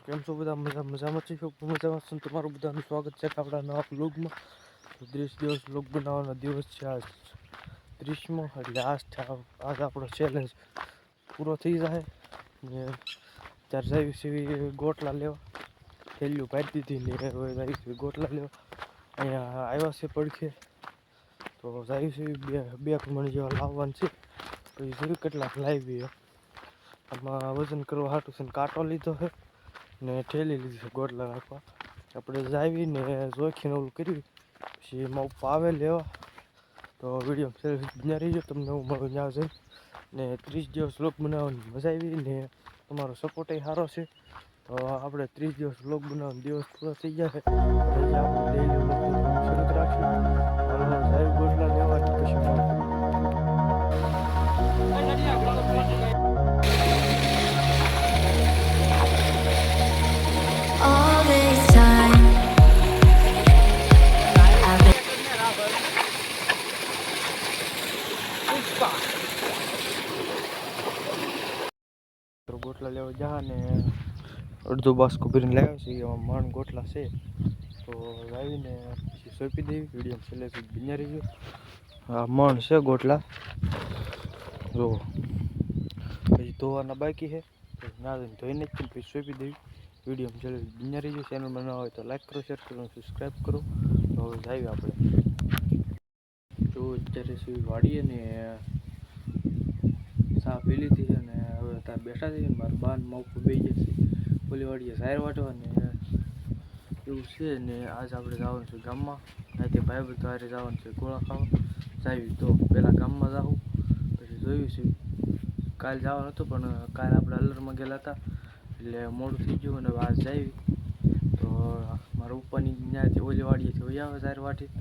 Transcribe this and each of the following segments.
કેમ છો બધા? મજામાં છો? મજામાં છો? તમારું બધાનું સ્વાગત છે આપણા નવા વ્લોગમાં. 30 દિવસ વ્લોગ બનાવવાનો દિવસ છે આજ 30મો, એટલે આજ આપણો ચેલેન્જ પૂરો થઈ જાય. ને ત્યારે જઈ સીવી ગોટલા લેવા, થેલીઓ પાડી દીધી ને હવે ગોટલા લેવા અહીંયા આવ્યા છે પડખે. તો જાય છે બે મણ જેવા લાવવાનું છે, પછી જોયું કેટલાક લાવી. આમાં વજન કરવા હાટું છે ને કાંટો લીધો છે ને ઠેલી લીધી છે ગોટલા રાખવા. આપણે જાવીને જોખીને ઓલું કર્યું, પછી એમાં ઉપર આવે લેવા. તો વિડીયો બન્યા રહીજો, તમને હું મળું ત્યાં જઈને. ને 30 દિવસ વ્લોગ બનાવવાની મજા આવી ને તમારો સપોર્ટ સારો છે. તો આપણે 30 દિવસ વ્લોગ બનાવવાનો દિવસ પૂરો થઈ ગયા છે, એટલે આપણે ડેઈલી વ્લોગ શરૂ રાખીએ. હાલો સાહેબ ગોટલા લેવા પછી all this time I've been ગોટલા લેવા જા ને અડધો બાસ્કો ભરીને લાવ્યા છે. એમાં મણ ગોટલા છે, તો લાવીને પછી સોંપી દેવી. વિડીયો છેલ્લે સુધી બન્યા રહીજો. આ મણ છે ગોટલા, જો પછી ધોવાના બાકી છે, ના ધોઈને જ પછી સોંપી દેવી. વિડીયો છેલ્લે બન્યા રહીજો. ચેનલ બનાવવા હોય તો લાઈક કરો, શેર કરો, સબસ્ક્રાઈબ કરો. તો હવે જઈએ આપણે. જો અત્યારે સીવી વાળીએ ને ચા પી લીધી છે ને હવે ત્યાં બેઠા છે. મારા બાન માં ઉપર બે જશે ઓલી વાડીએ સાયર વાટવા ને એવું છે. ને આજ આપણે જવાનું છે ગામમાં, ત્યાંથી ભાઈ બધું હારે જવાનું છે ગોળા ખાવા. જાવી તો પહેલાં ગામમાં જાઉં, પછી જોયું છે. કાલે જવાનું હતું પણ કાલે આપણે અલરમાં ગયેલા હતા એટલે મોડું થઈ ગયું અને આજ જાવી. તો મારા ઉપરની ત્યાંથી ઓલી વાડીએથી વહી આવે સાયર વાટી,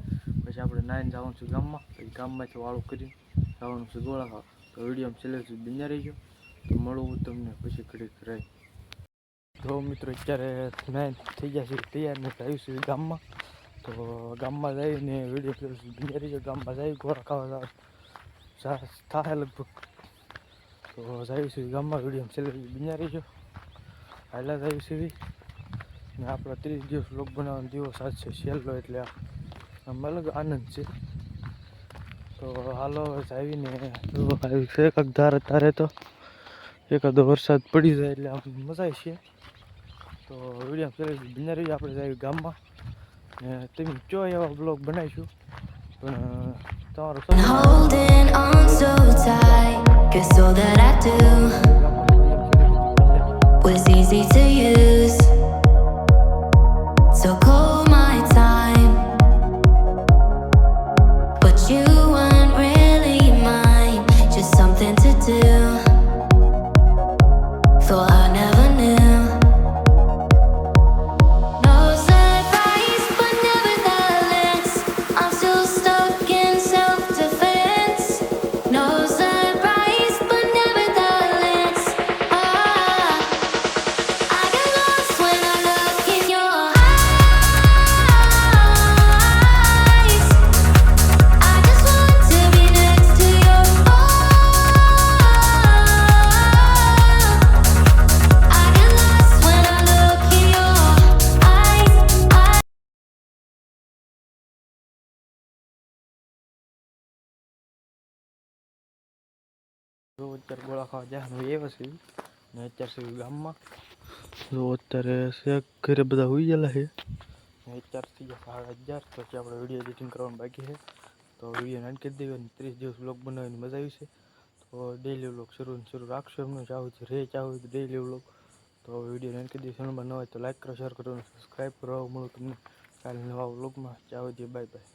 પછી આપણે નાઈને જવાનું છે ગામમાં. પછી ગામમાંથી વાળું કરીને જવાનું છે ગોળા ખાવા. તો વિડીયો છેલ્લે સુધી બન્યા રહીજો, તો મળવું તમને પછી ઘડીક રહી. જો મિત્રો અત્યારે નાઈન થઈ ગયા છે તૈયાર ને આવ્યું છે ગામમાં. તો ગામમાં જઈને વિડીયો છેલ્લે સુધી બન્યા રહીજો. ગામમાં જઈ ગોળા ખાવા થાય લગભગ. તો જાય છે ગામમાં, વિડીયો છેલ્લે સુધી બન્યા રહીજો. હાલા જાય છે ને આપણો 30 દિવસ વ્લોગ બનાવવાનો દિવસ આજ છે છેલ્લો, એટલે આમ અલગ આનંદ છે. તો હાલો આવીને આવ્યું છે એક ધારે તો એકાદો વરસાદ પડી જાય એટલે આમ મજા છે. તો વિડીયો છેલ્લે સુધી બન્યા રહીજો. આપણે જઈએ ગામમાં ને તમે કયો એવા બ્લોગ બનાવીશું, પણ તમારો holding on so tight, 'cause all that I do was easy to use. So call my time, but you weren't really mine, just something to do. Thought I never knew. No surprise, but nevertheless, I'm still stuck in self-defense. No surprise, but nevertheless, I get lost when I look in your eyes. I just want to be next to your I get lost when I look in your eyes. જો અત્યારે ગોળા ખાવા જવાનું એવા છે ને અત્યારે છે ગામમાં. જો અત્યારે શેક ઘરે બધા હોઈ ગયેલા છે ને અત્યારે થઈ ગયા 11:30. પછી આપણે વિડીયો એડિટિંગ કરવાનું બાકી છે, તો વિડીયો એન્ડ કરી દેવી. 30 દિવસ વ્લોગ બનાવવાની મજા આવી છે. તો ડેઈલી વ્લોગ શરૂ રાખશો એમને ચાહું ચાહું ડેઈલી વ્લોગ. તો વિડીયો એન્ડ કરી દેવી. ચેનલમાં ન હોય તો લાઈક કરો, શેર કરો, સબસ્ક્રાઈબ કરો. મળું તમને કાલે નવા વ્લોગમાં. ચાહું બાય બાય.